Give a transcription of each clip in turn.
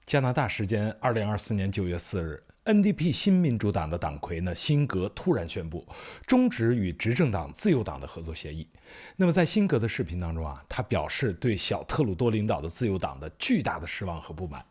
加拿大时间2024年9月4日，NDP 新民主党的党魁呢辛格突然宣布终止与执政党自由党的合作协议。那么在辛格的视频当中啊，他表示对小特鲁多领导的自由党的巨大的失望和不满。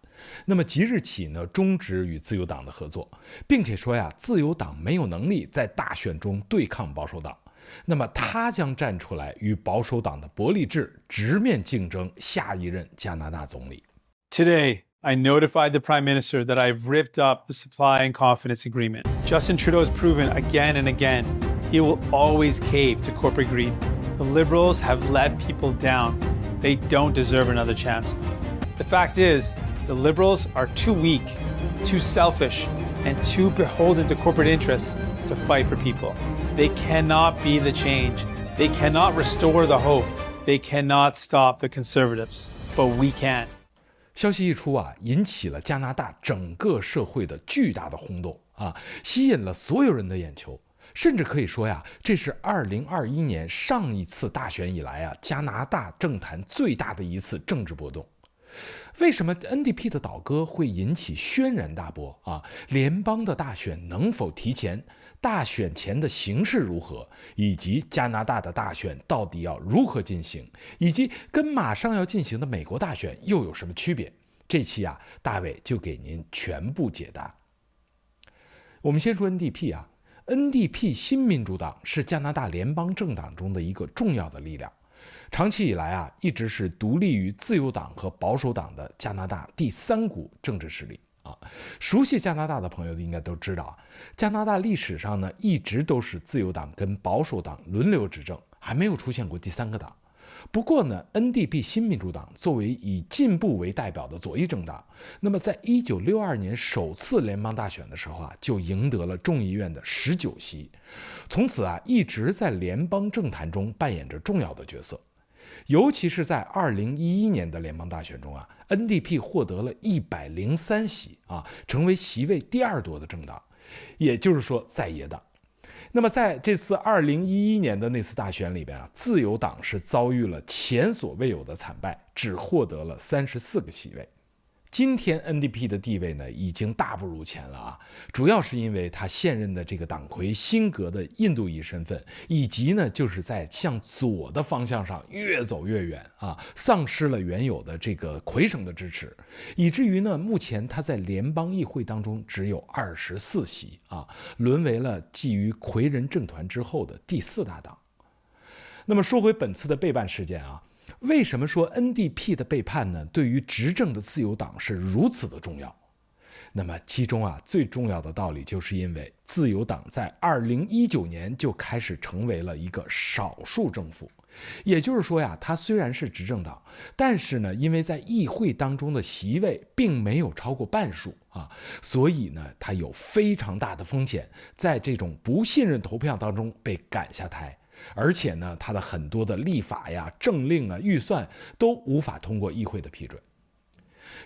那么即日起呢，终止与自由党的合作，并且说呀，自由党没有能力在大选中对抗保守党。那么他将站出来与保守党的伯利治直面竞争下一任加拿大总理。Today, I notified the Prime Minister that I've ripped up the supply and confidence agreement. Justin Trudeau has proven again and again he will always cave to corporate greed. The Liberals have let people down. They don't deserve another chance. The fact is, the Liberals are too weak, too selfish, and too beholden to corporate interests to fight for people. They cannot be the change. They cannot restore the hope. They cannot stop the Conservatives. But we can. 消息一出啊，引起了加拿大整个社会的巨大的轰动啊，吸引了所有人的眼球，甚至可以说呀，这是2021年上一次大选以来啊，加拿大政坛最大的一次政治波动。为什么 NDP 的倒戈会引起轩然大波啊？联邦的大选能否提前？大选前的形势如何？以及加拿大的大选到底要如何进行？以及跟马上要进行的美国大选又有什么区别？这期啊，大卫就给您全部解答。我们先说 NDP 啊 ，NDP 新民主党是加拿大联邦政党中的一个重要的力量。长期以来啊，一直是独立于自由党和保守党的加拿大第三股政治势力啊。熟悉加拿大的朋友应该都知道啊，加拿大历史上呢一直都是自由党跟保守党轮流执政，还没有出现过第三个党。不过呢 ，NDP 新民主党作为以进步为代表的左翼政党，那么在1962年首次联邦大选的时候啊，就赢得了众议院的19席，从此啊一直在联邦政坛中扮演着重要的角色。尤其是在2011年的联邦大选中啊 ，NDP 获得了103席啊，成为席位第二多的政党，也就是说在野党。那么在这次2011年的那次大选里边啊，自由党是遭遇了前所未有的惨败，只获得了34个席位。今天 NDP 的地位呢，已经大不如前了啊，主要是因为他现任的这个党魁辛格的印度裔身份，以及呢就是在向左的方向上越走越远啊，丧失了原有的这个魁省的支持，以至于呢目前他在联邦议会当中只有24席啊，沦为了继于魁人政团之后的第4大党。那么说回本次的背叛事件啊。为什么说 NDP 的背叛呢？对于执政的自由党是如此的重要？那么其中啊最重要的道理，就是因为自由党在2019年就开始成为了一个少数政府，也就是说呀，它虽然是执政党，但是呢，因为在议会当中的席位并没有超过半数啊，所以呢，它有非常大的风险，在这种不信任投票当中被赶下台。而且呢，他的很多的立法呀、政令啊、预算都无法通过议会的批准。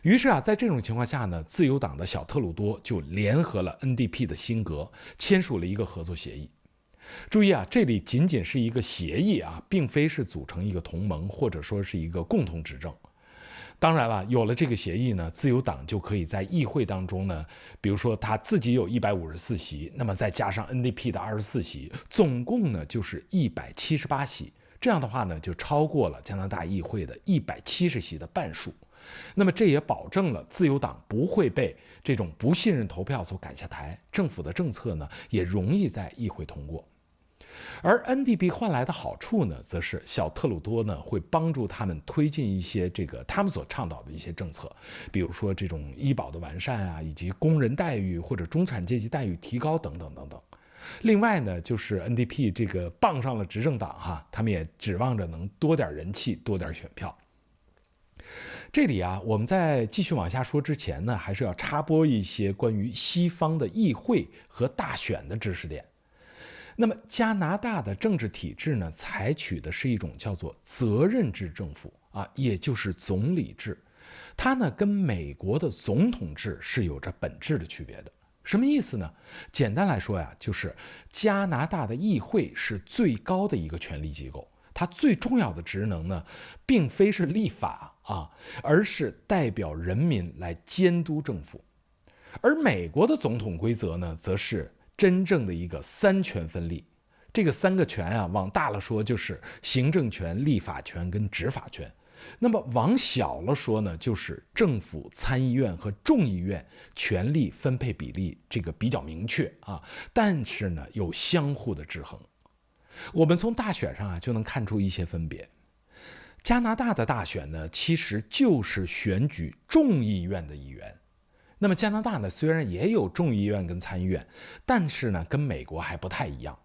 于是啊，在这种情况下呢，自由党的小特鲁多就联合了 NDP 的辛格，签署了一个合作协议。注意啊，这里仅仅是一个协议啊，并非是组成一个同盟，或者说是一个共同执政。当然了，有了这个协议呢，自由党就可以在议会当中呢，比如说他自己有154席，那么再加上 NDP 的24席，总共呢就是178席。这样的话呢，就超过了加拿大议会的170席的半数。那么这也保证了自由党不会被这种不信任投票所赶下台，政府的政策呢也容易在议会通过。而 NDP 换来的好处呢，则是小特鲁多呢会帮助他们推进一些他们所倡导的一些政策，比如说这种医保的完善啊，以及工人待遇或者中产阶级待遇提高等等等等。另外呢，就是 NDP 这个傍上了执政党哈，他们也指望着能多点人气，多点选票。这里啊，我们在继续往下说之前呢，还是要插播一些关于西方的议会和大选的知识点。那么加拿大的政治体制呢，采取的是一种叫做责任制政府啊，也就是总理制。它呢跟美国的总统制是有着本质的区别的。什么意思呢？简单来说呀，就是加拿大的议会是最高的一个权力机构，它最重要的职能呢，并非是立法啊，而是代表人民来监督政府。而美国的总统规则呢，则是真正的一个三权分立。这个三个权啊，往大了说就是行政权、立法权跟执法权。那么往小了说呢，就是政府、参议院和众议院权力分配比例这个比较明确啊，但是呢有相互的制衡。我们从大选上啊就能看出一些分别。加拿大的大选呢，其实就是选举众议院的议员。那么加拿大呢，虽然也有众议院跟参议院，但是呢跟美国还不太一样。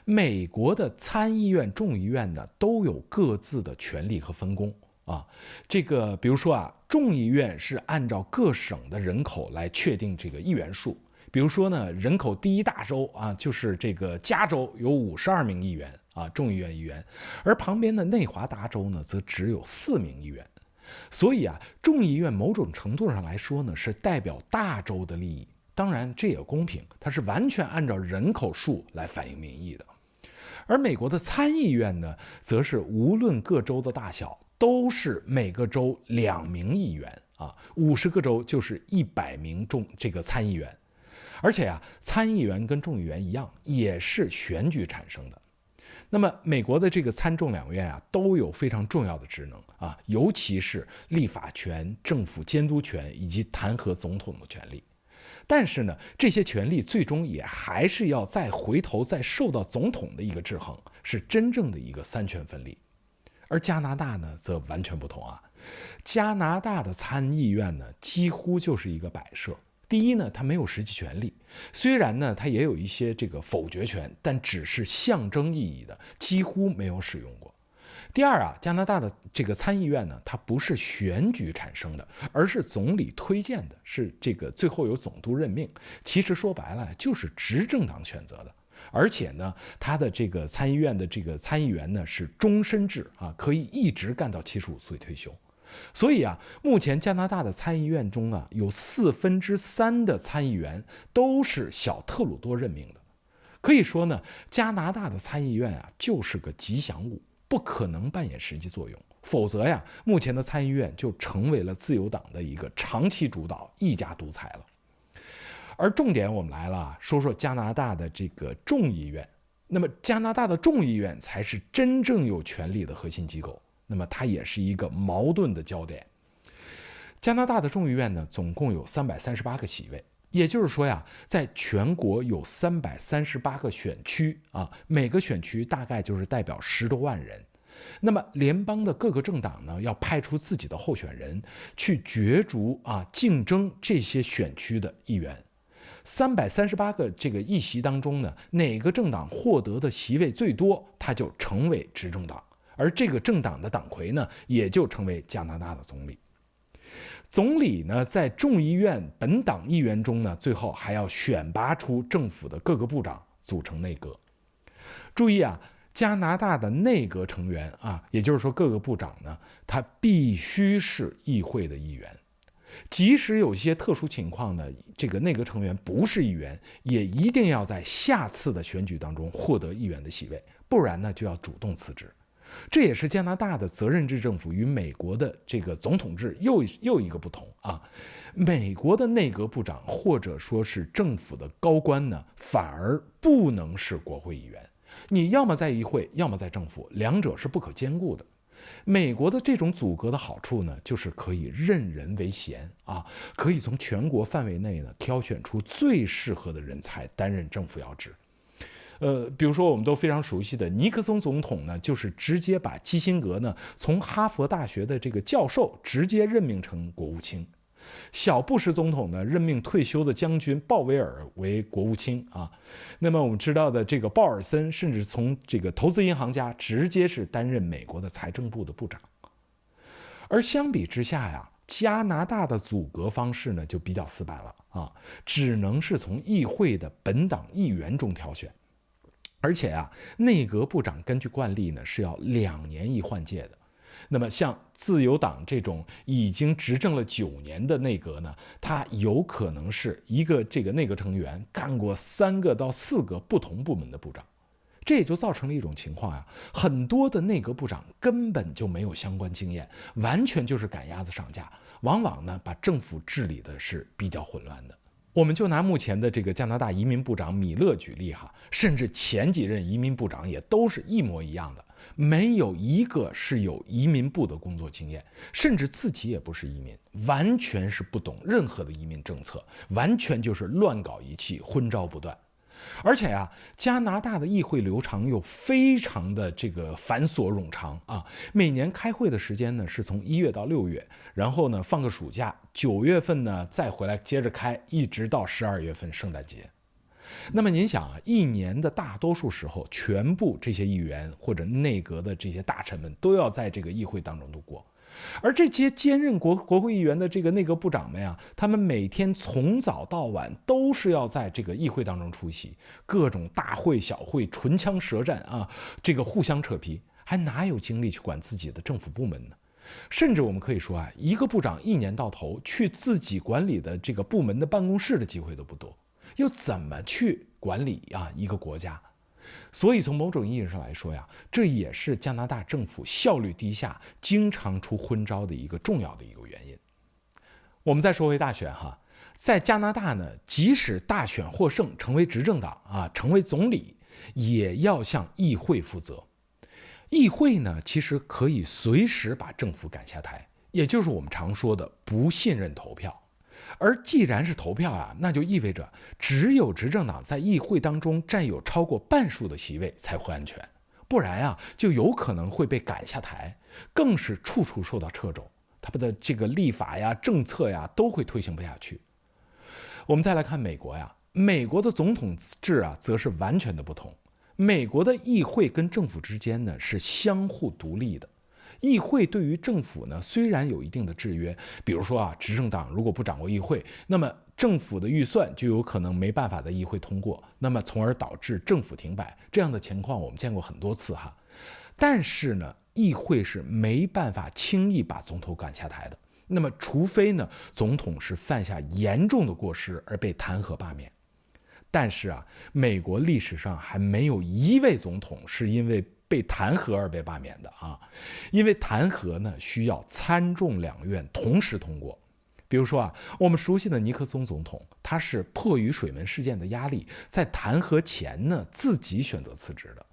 美国的参议院、众议院呢，都有各自的权利和分工啊。这个比如说啊，众议院是按照各省的人口来确定这个议员数。比如说呢，人口第一大州啊，就是这个加州有52名议员啊，众议院议员，而旁边的内华达州呢，则只有4名议员。所以啊，众议院某种程度上来说呢，是代表大州的利益。当然，这也公平，它是完全按照人口数来反映民意的。而美国的参议院呢，则是无论各州的大小，都是每个州2名议员啊，50个州就是100名这个参议员。而且啊，参议员跟众议员一样，也是选举产生的。那么美国的这个参众两院啊，都有非常重要的职能啊，尤其是立法权、政府监督权以及弹劾总统的权利。但是呢，这些权利最终也还是要再回头再受到总统的一个制衡，是真正的一个三权分立。而加拿大呢，则完全不同啊。加拿大的参议院呢，几乎就是一个摆设。第一呢，它没有实际权利，虽然呢，它也有一些这个否决权，但只是象征意义的，几乎没有使用过。第二啊，加拿大的这个参议院呢，它不是选举产生的，而是总理推荐的，是这个最后由总督任命。其实说白了，就是执政党选择的。而且呢，它的这个参议院的这个参议员呢是终身制啊，可以一直干到75岁退休。所以啊，目前加拿大的参议院中啊，有3/4的参议员都是小特鲁多任命的。可以说呢，加拿大的参议院啊，就是个吉祥物，不可能扮演实际作用。否则呀，目前的参议院就成为了自由党的一个长期主导、一家独裁了。而重点我们来了，说说加拿大的这个众议院。那么加拿大的众议院才是真正有权力的核心机构。那么它也是一个矛盾的焦点。加拿大的众议院呢，总共有338个席位，也就是说呀，在全国有338个选区啊，每个选区大概就是代表10多万人。那么联邦的各个政党呢，要派出自己的候选人去角逐啊，竞争这些选区的议员。338个这个议席当中呢，哪个政党获得的席位最多，它就成为执政党。而这个政党的党魁呢，也就成为加拿大的总理。总理呢，在众议院本党议员中呢，最后还要选拔出政府的各个部长，组成内阁。注意啊，加拿大的内阁成员啊，也就是说各个部长呢，他必须是议会的议员。即使有些特殊情况呢，这个内阁成员不是议员，也一定要在下次的选举当中获得议员的席位，不然呢，就要主动辞职。这也是加拿大的责任制政府与美国的这个总统制又一个不同啊。美国的内阁部长或者说是政府的高官呢，反而不能是国会议员。你要么在议会，要么在政府，两者是不可兼顾的。美国的这种组阁的好处呢，就是可以任人唯贤啊，可以从全国范围内呢挑选出最适合的人才担任政府要职。比如说我们都非常熟悉的尼克松总统呢，就是直接把基辛格呢从哈佛大学的这个教授直接任命成国务卿。小布什总统呢任命退休的将军鲍威尔为国务卿啊。那么我们知道的这个鲍尔森，甚至从这个投资银行家直接是担任美国的财政部的部长。而相比之下呀，加拿大的组阁方式呢就比较死板了啊，只能是从议会的本党议员中挑选。而且啊，内阁部长根据惯例呢是要2年一换届的。那么像自由党这种已经执政了9年的内阁呢，它有可能是一个这个内阁成员干过3个到4个不同部门的部长。这也就造成了一种情况啊，很多的内阁部长根本就没有相关经验，完全就是赶鸭子上架，往往呢把政府治理的是比较混乱的。我们就拿目前的这个加拿大移民部长米勒举例哈，甚至前几任移民部长也都是一模一样的，没有一个是有移民部的工作经验，甚至自己也不是移民，完全是不懂任何的移民政策，完全就是乱搞一气，昏招不断。而且啊，加拿大的议会流程又非常的这个繁琐冗长啊，每年开会的时间呢是从1月到6月，然后呢放个暑假，9月份呢再回来接着开，一直到12月份圣诞节。那么您想啊，一年的大多数时候，全部这些议员或者内阁的这些大臣们都要在这个议会当中度过。而这些兼任国会议员的这个内阁部长们呀，他们每天从早到晚都是要在这个议会当中出席，各种大会小会，唇枪舌战啊，这个互相扯皮，还哪有精力去管自己的政府部门呢？甚至我们可以说啊，一个部长一年到头去自己管理的这个部门的办公室的机会都不多，又怎么去管理啊一个国家？所以从某种意义上来说呀，这也是加拿大政府效率低下、经常出昏招的一个重要的一个原因。我们再说回大选哈，在加拿大呢，即使大选获胜，成为执政党啊，成为总理，也要向议会负责。议会呢，其实可以随时把政府赶下台，也就是我们常说的不信任投票。而既然是投票啊，那就意味着只有执政党在议会当中占有超过半数的席位才会安全，不然啊就有可能会被赶下台，更是处处受到掣肘，他们的这个立法呀、政策呀都会推行不下去。我们再来看美国呀，美国的总统制啊则是完全的不同，美国的议会跟政府之间呢是相互独立的。议会对于政府呢，虽然有一定的制约，比如说啊，执政党如果不掌握议会，那么政府的预算就有可能没办法在议会通过，那么从而导致政府停摆，这样的情况我们见过很多次哈。但是呢，议会是没办法轻易把总统赶下台的，那么除非呢，总统是犯下严重的过失而被弹劾罢免。但是啊，美国历史上还没有一位总统是因为被弹劾而被罢免的啊，因为弹劾呢需要参众两院同时通过。比如说啊，我们熟悉的尼克松总统，他是迫于水门事件的压力，在弹劾前呢自己选择辞职的。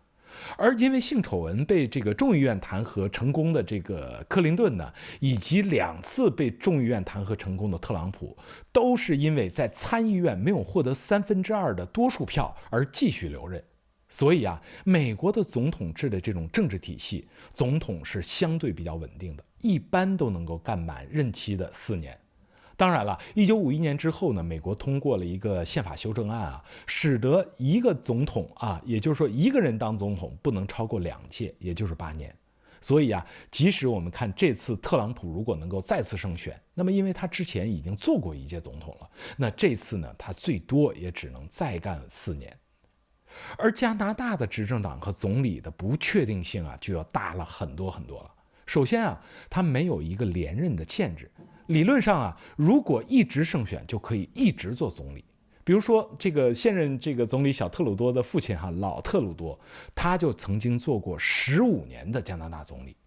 而因为性丑闻被这个众议院弹劾成功的这个克林顿呢，以及2次被众议院弹劾成功的特朗普，都是因为在参议院没有获得2/3的多数票而继续留任。所以啊，美国的总统制的这种政治体系，总统是相对比较稳定的，一般都能够干满任期的4年。当然了，1951年之后呢，美国通过了一个宪法修正案啊，使得一个总统啊，也就是说一个人当总统不能超过2届，也就是8年。所以啊，即使我们看这次特朗普如果能够再次胜选，那么因为他之前已经做过1届总统了，那这次呢，他最多也只能再干4年。而加拿大的执政党和总理的不确定性啊，就要大了很多很多了。首先啊，他没有一个连任的限制。理论上啊，如果一直胜选，就可以一直做总理。比如说，这个现任这个总理小特鲁多的父亲哈，老特鲁多，他就曾经做过15年的加拿大总理。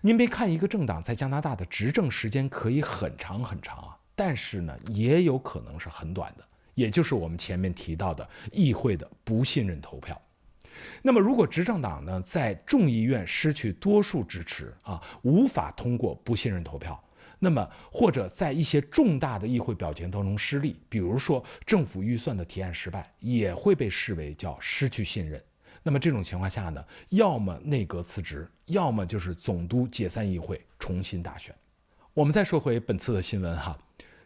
您别看一个政党在加拿大的执政时间可以很长很长啊，但是呢，也有可能是很短的，也就是我们前面提到的议会的不信任投票。那么，如果执政党呢在众议院失去多数支持啊，无法通过不信任投票，那么或者在一些重大的议会表决当中失利，比如说政府预算的提案失败，也会被视为叫失去信任。那么这种情况下呢，要么内阁辞职，要么就是总督解散议会，重新大选。我们再说回本次的新闻哈，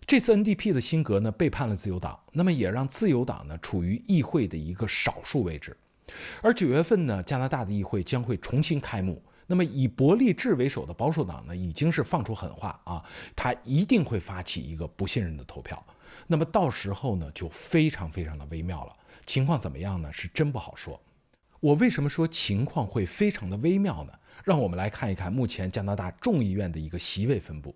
这次 NDP 的辛格呢背叛了自由党，那么也让自由党呢处于议会的一个少数位置。而9月份呢，加拿大的议会将会重新开幕。那么以伯利治为首的保守党呢，已经是放出狠话啊，他一定会发起一个不信任的投票。那么到时候呢，就非常非常的微妙了。情况怎么样呢？是真不好说。我为什么说情况会非常的微妙呢？让我们来看一看目前加拿大众议院的一个席位分布。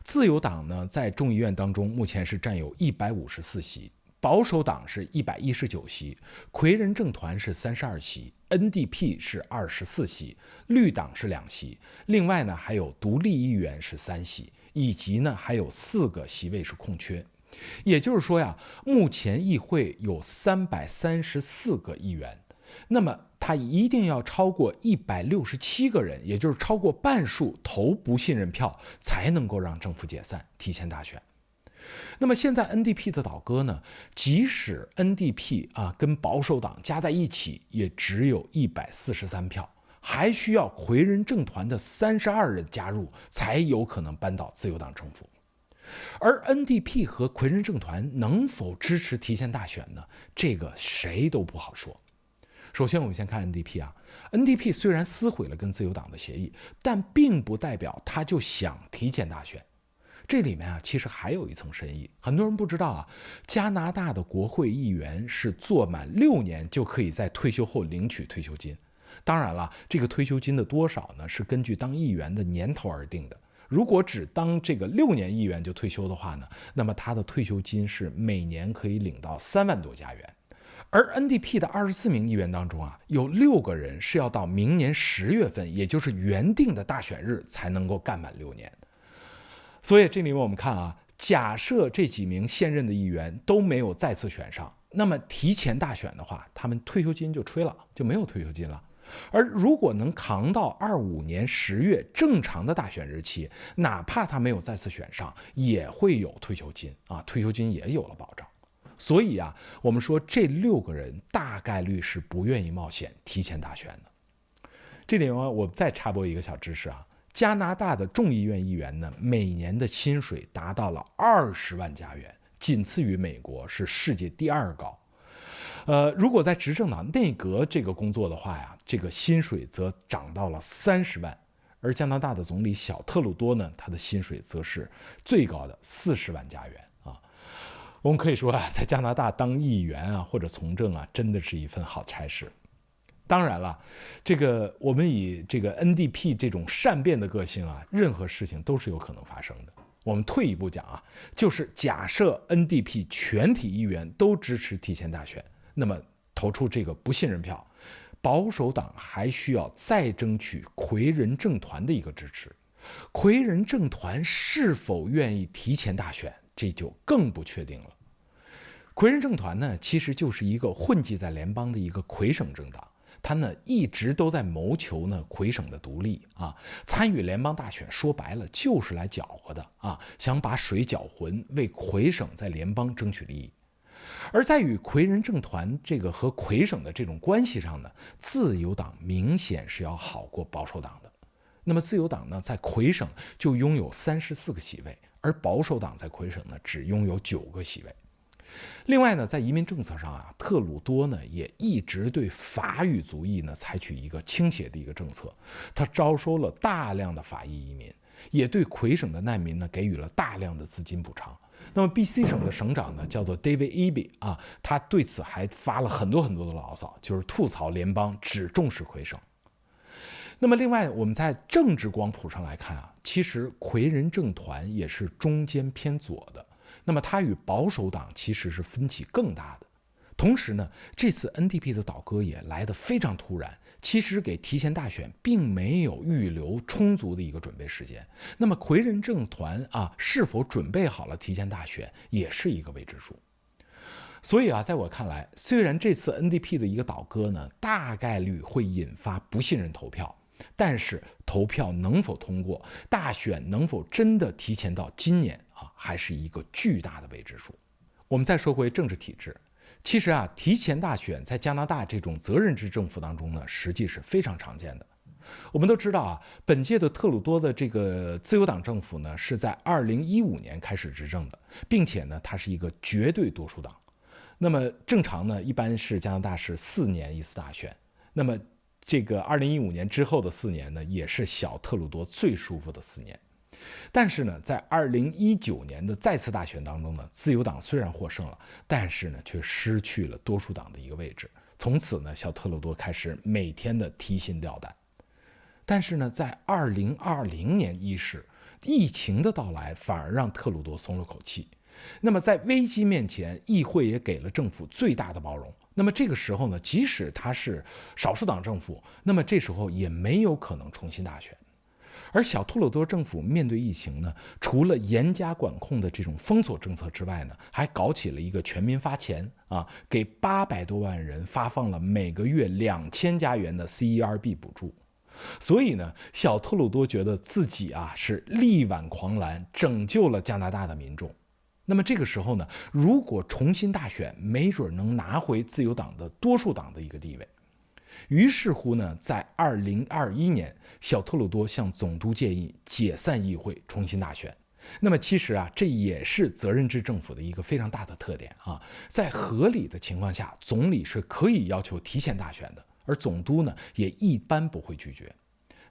自由党呢，在众议院当中目前是占有154席。保守党是119席，魁人政团是32席，NDP 是24席，绿党是2席，另外呢还有独立议员是3席，以及呢还有4个席位是空缺。也就是说呀，目前议会有334个议员，那么他一定要超过167个人，也就是超过半数投不信任票，才能够让政府解散，提前大选。那么现在 NDP 的倒戈呢，即使 NDP 跟保守党加在一起，也只有143票，还需要魁人政团的32人加入，才有可能扳倒自由党政府。而 NDP 和魁人政团能否支持提前大选呢？这个谁都不好说。首先我们先看 NDP 虽然撕毁了跟自由党的协议，但并不代表他就想提前大选。这里面其实还有一层深意，很多人不知道加拿大的国会议员是做满6年就可以在退休后领取退休金。当然了，这个退休金的多少呢，是根据当议员的年头而定的。如果只当这个6年议员就退休的话呢，那么他的退休金是每年可以领到3万多加元。而 NDP 的24名议员当中有6个人是要到明年10月份，也就是原定的大选日才能够干满6年。所以这里面我们看假设这几名现任的议员都没有再次选上，那么提前大选的话，他们退休金就吹了，就没有退休金了。而如果能扛到25年10月正常的大选日期，哪怕他没有再次选上，也会有退休金退休金也有了保障。所以我们说这6个人大概率是不愿意冒险提前大选的。这里我再插播一个小知识加拿大的众议院议员呢，每年的薪水达到了20万加元，仅次于美国，是世界第2高。如果在执政党内阁这个工作的话这个薪水则涨到了30万。而加拿大的总理小特鲁多呢，他的薪水则是最高的40万加元我们可以说在加拿大当议员或者从政真的是一份好差事。当然了，我们以这个 NDP 这种善变的个性任何事情都是有可能发生的。我们退一步讲就是假设 NDP 全体议员都支持提前大选，那么投出这个不信任票，保守党还需要再争取魁人政团的一个支持。魁人政团是否愿意提前大选，这就更不确定了。魁人政团呢，其实就是一个混迹在联邦的一个魁省政党，他呢一直都在谋求呢魁省的独立参与联邦大选，说白了就是来搅和的想把水搅浑，为魁省在联邦争取利益。而在与魁人政团和魁省的这种关系上呢，自由党明显是要好过保守党的。那么自由党呢，在魁省就拥有34个席位，而保守党在魁省呢只拥有9个席位。另外呢，在移民政策上特鲁多呢也一直对法语族裔呢采取一个倾斜的一个政策，他招收了大量的法裔移民，也对魁省的难民呢给予了大量的资金补偿。那么 BC 省的省长呢叫做 David Eby 他对此还发了很多的牢骚，就是吐槽联邦只重视魁省。那么另外我们在政治光谱上来看其实魁人政团也是中间偏左的，那么他与保守党其实是分歧更大的。同时呢，这次 NDP 的倒戈也来得非常突然，其实给提前大选并没有预留充足的一个准备时间。那么魁人政团是否准备好了提前大选，也是一个未知数。所以在我看来，虽然这次 NDP 的一个倒戈呢，大概率会引发不信任投票，但是投票能否通过，大选能否真的提前到今年还是一个巨大的未知数。我们再说回政治体制，其实提前大选在加拿大这种责任制政府当中呢，实际是非常常见的。我们都知道本届的特鲁多的这个自由党政府呢，是在2015年开始执政的，并且呢，它是一个绝对多数党。那么正常呢，一般是加拿大是4年一次大选。那么这个2015年之后的4年呢，也是小特鲁多最舒服的4年。但是呢，在2019年的再次大选当中呢，自由党虽然获胜了，但是呢，却失去了多数党的一个位置。从此呢，小特鲁多开始每天的提心吊胆。但是呢，在2020年伊始，疫情的到来反而让特鲁多松了口气。那么在危机面前，议会也给了政府最大的包容。那么这个时候呢，即使他是少数党政府，那么这时候也没有可能重新大选。而小特鲁多政府面对疫情呢，除了严加管控的这种封锁政策之外呢，还搞起了一个全民发钱啊，给800多万人发放了每个月2000加元的 CERB 补助。所以呢，小特鲁多觉得自己是力挽狂澜，拯救了加拿大的民众。那么这个时候呢，如果重新大选，没准能拿回自由党的多数党的一个地位。于是乎呢，在2021年，小特鲁多向总督建议解散议会，重新大选。那么其实这也是责任制政府的一个非常大的特点啊，在合理的情况下，总理是可以要求提前大选的，而总督呢也一般不会拒绝。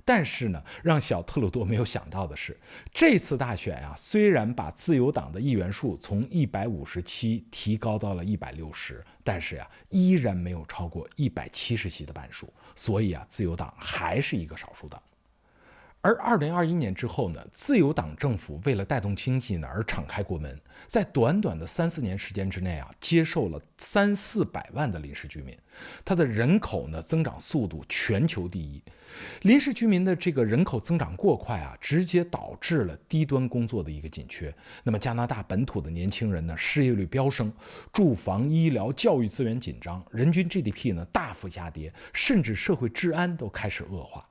但是呢，让小特鲁多没有想到的是，这次大选虽然把自由党的议员数从157提高到了160，但是依然没有超过170席的半数，所以自由党还是一个少数党。而2021年之后呢，自由党政府为了带动经济呢而敞开国门，在短短的3-4年时间之内接受了300-400万的临时居民，它的人口呢增长速度全球第一。临时居民的这个人口增长过快直接导致了低端工作的一个紧缺。那么加拿大本土的年轻人呢失业率飙升，住房、医疗、教育资源紧张，人均 GDP 呢大幅下跌，甚至社会治安都开始恶化。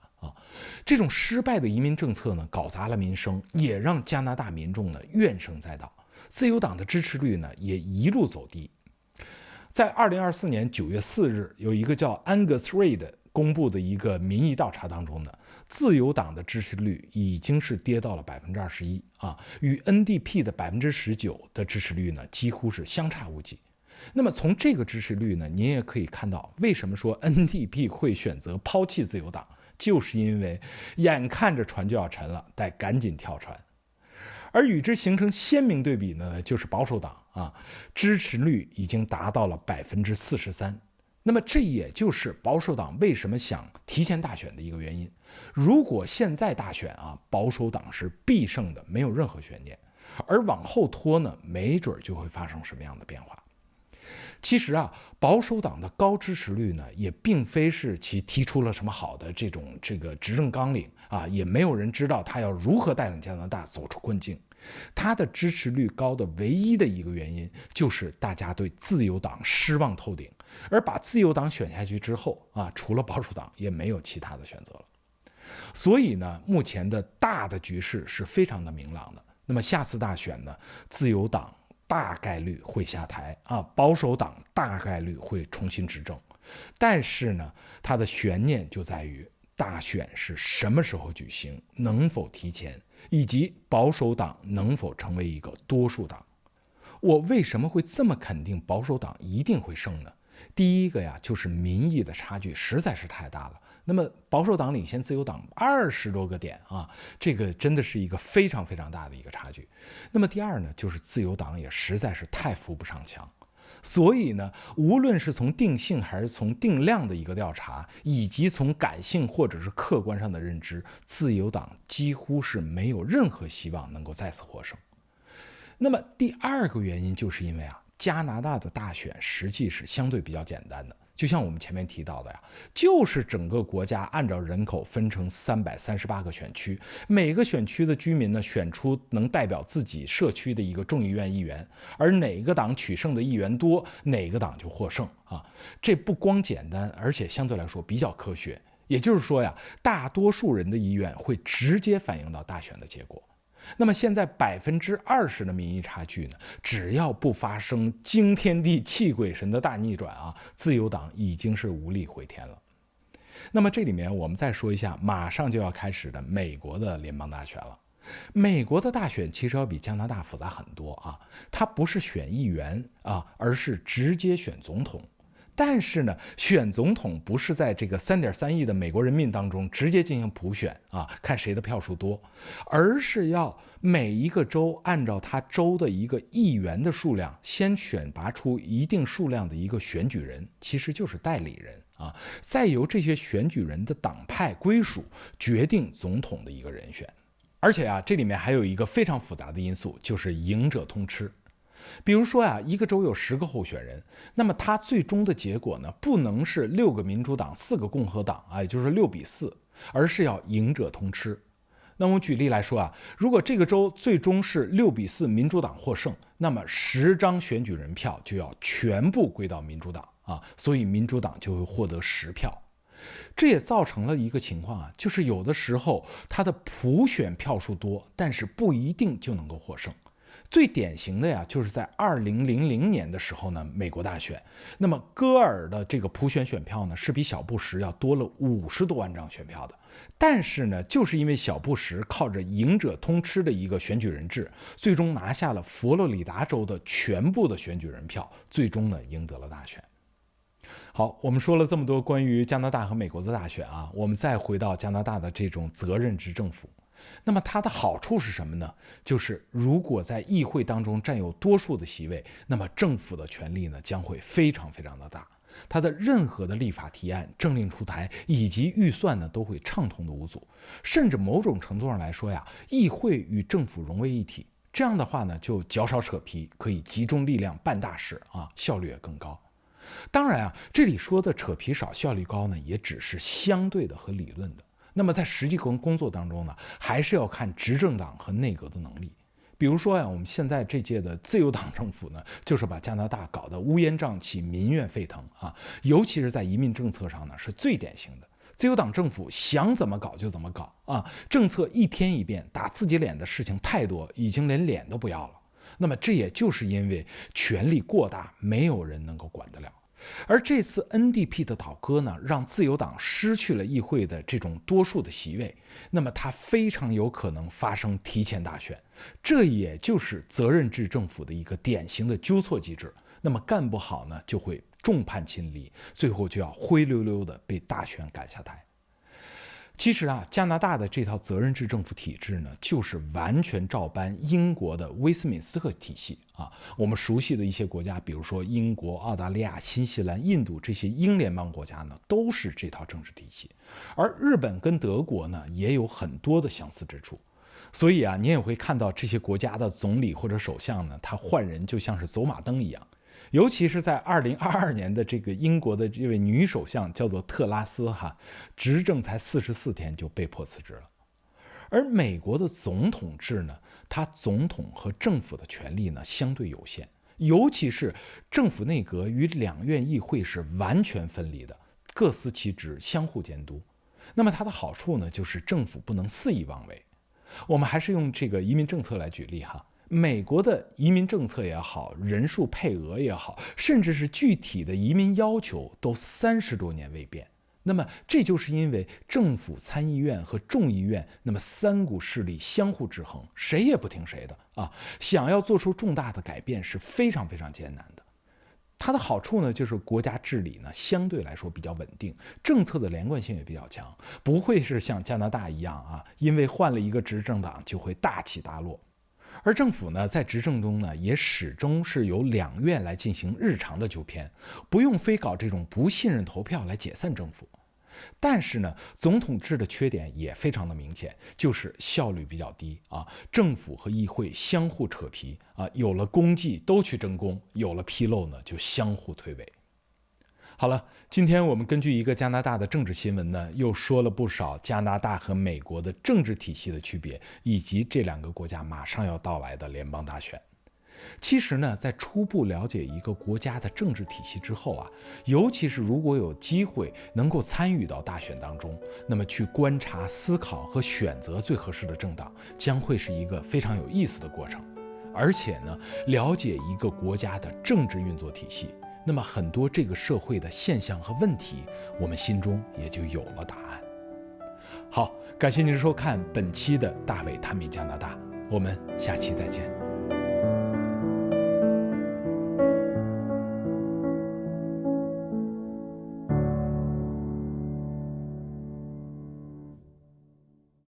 这种失败的移民政策呢，搞砸了民生，也让加拿大民众呢怨声载道，自由党的支持率呢也一路走低。在2024年9月4日，有一个叫 Angus Reid 公布的一个民意调查当中呢，自由党的支持率已经是跌到了21%与 NDP 的19%的支持率呢几乎是相差无几。那么从这个支持率呢，您也可以看到为什么说 NDP 会选择抛弃自由党，就是因为眼看着船就要沉了，得赶紧跳船。而与之形成鲜明对比呢，就是保守党支持率已经达到了43%。那么这也就是保守党为什么想提前大选的一个原因。如果现在大选保守党是必胜的，没有任何悬念。而往后拖呢，没准就会发生什么样的变化。其实保守党的高支持率呢，也并非是其提出了什么好的这个执政纲领也没有人知道他要如何带领加拿大走出困境。他的支持率高的唯一的一个原因，就是大家对自由党失望透顶，而把自由党选下去之后除了保守党也没有其他的选择了。所以呢，目前的大的局势是非常的明朗的。那么下次大选呢，自由党大概率会下台保守党大概率会重新执政。但是呢，它的悬念就在于大选是什么时候举行，能否提前，以及保守党能否成为一个多数党。我为什么会这么肯定保守党一定会胜呢？第一个就是民意的差距实在是太大了。那么保守党领先自由党20多个点这个真的是一个非常非常大的一个差距。那么第二呢，就是自由党也实在是太扶不上墙。所以呢，无论是从定性还是从定量的一个调查，以及从感性或者是客观上的认知，自由党几乎是没有任何希望能够再次获胜。那么第二个原因就是因为加拿大的大选实际是相对比较简单的，就像我们前面提到的就是整个国家按照人口分成338个选区，每个选区的居民呢选出能代表自己社区的一个众议院议员，而哪个党取胜的议员多，哪个党就获胜这不光简单，而且相对来说比较科学。也就是说大多数人的意愿会直接反映到大选的结果。那么现在20%的民意差距呢，只要不发生惊天地泣鬼神的大逆转自由党已经是无力回天了。那么这里面我们再说一下马上就要开始的美国的联邦大选了。美国的大选其实要比加拿大复杂很多它不是选议员而是直接选总统。但是呢，选总统不是在这个3.3亿的美国人民当中直接进行普选看谁的票数多，而是要每一个州按照他州的一个议员的数量，先选拔出一定数量的一个选举人，其实就是代理人再由这些选举人的党派归属决定总统的一个人选。而且这里面还有一个非常复杂的因素，就是赢者通吃。比如说呀，一个州有10个候选人，那么它最终的结果呢，不能是6个民主党4个共和党啊，也就是6-4，而是要赢者通吃。那我们举例来说啊，如果这个州最终是6-4民主党获胜，那么10张选举人票就要全部归到民主党啊，所以民主党就会获得10票。这也造成了一个情况啊，就是有的时候它的普选票数多，但是不一定就能够获胜。最典型的呀，就是在2000年的时候呢，美国大选，那么戈尔的这个普选选票呢，是比小布什要多了50多万张选票的。但是呢，就是因为小布什靠着赢者通吃的一个选举人制，最终拿下了佛罗里达州的全部的选举人票，最终呢赢得了大选。好，我们说了这么多关于加拿大和美国的大选啊，我们再回到加拿大的这种责任制政府。那么它的好处是什么呢？就是如果在议会当中占有多数的席位，那么政府的权力呢将会非常非常的大，它的任何的立法提案、政令出台以及预算呢都会畅通的无阻，甚至某种程度上来说呀，议会与政府融为一体。这样的话呢，就较少扯皮，可以集中力量办大事啊，效率也更高。当然啊，这里说的扯皮少、效率高呢，也只是相对的和理论的。那么在实际工作当中呢，还是要看执政党和内阁的能力。比如说呀，我们现在这届的自由党政府呢，就是把加拿大搞得乌烟瘴气、民怨沸腾啊，尤其是在移民政策上呢，是最典型的。自由党政府想怎么搞就怎么搞啊，政策一天一变，打自己脸的事情太多，已经连脸都不要了。那么这也就是因为权力过大，没有人能够管得了。而这次 NDP 的倒戈呢，让自由党失去了议会的这种多数的席位，那么它非常有可能发生提前大选，这也就是责任制政府的一个典型的纠错机制。那么干不好呢，就会众叛亲离，最后就要灰溜溜的被大选赶下台。其实啊，加拿大的这套责任制政府体制呢，就是完全照搬英国的威斯敏斯特体系啊。我们熟悉的一些国家，比如说英国、澳大利亚、新西兰、印度这些英联邦国家呢，都是这套政治体系。而日本跟德国呢，也有很多的相似之处。所以啊，你也会看到这些国家的总理或者首相呢，他换人就像是走马灯一样。尤其是在2022年的这个英国的这位女首相叫做特拉斯执政才44天就被迫辞职了。而美国的总统制呢，它总统和政府的权力呢相对有限，尤其是政府内阁与两院议会是完全分离的，各司其职，相互监督。那么它的好处呢，就是政府不能肆意妄为。我们还是用这个移民政策来举例美国的移民政策也好，人数配额也好，甚至是具体的移民要求都30多年未变。那么这就是因为政府、参议院和众议院那么3股势力相互制衡，谁也不听谁的啊！想要做出重大的改变是非常非常艰难的。它的好处呢，就是国家治理呢相对来说比较稳定，政策的连贯性也比较强，不会是像加拿大一样因为换了一个执政党就会大起大落。而政府呢，在执政中呢，也始终是由两院来进行日常的纠偏，不用非搞这种不信任投票来解散政府。但是呢，总统制的缺点也非常的明显，就是效率比较低政府和议会相互扯皮有了功绩都去争功，有了纰漏呢就相互推诿。好了，今天我们根据一个加拿大的政治新闻呢，又说了不少加拿大和美国的政治体系的区别，以及这2个国家马上要到来的联邦大选。其实呢，在初步了解一个国家的政治体系之后尤其是如果有机会能够参与到大选当中，那么去观察、思考和选择最合适的政党，将会是一个非常有意思的过程。而且呢，了解一个国家的政治运作体系，那么很多这个社会的现象和问题，我们心中也就有了答案。好，感谢您的收看本期的大伟探秘加拿大，我们下期再见。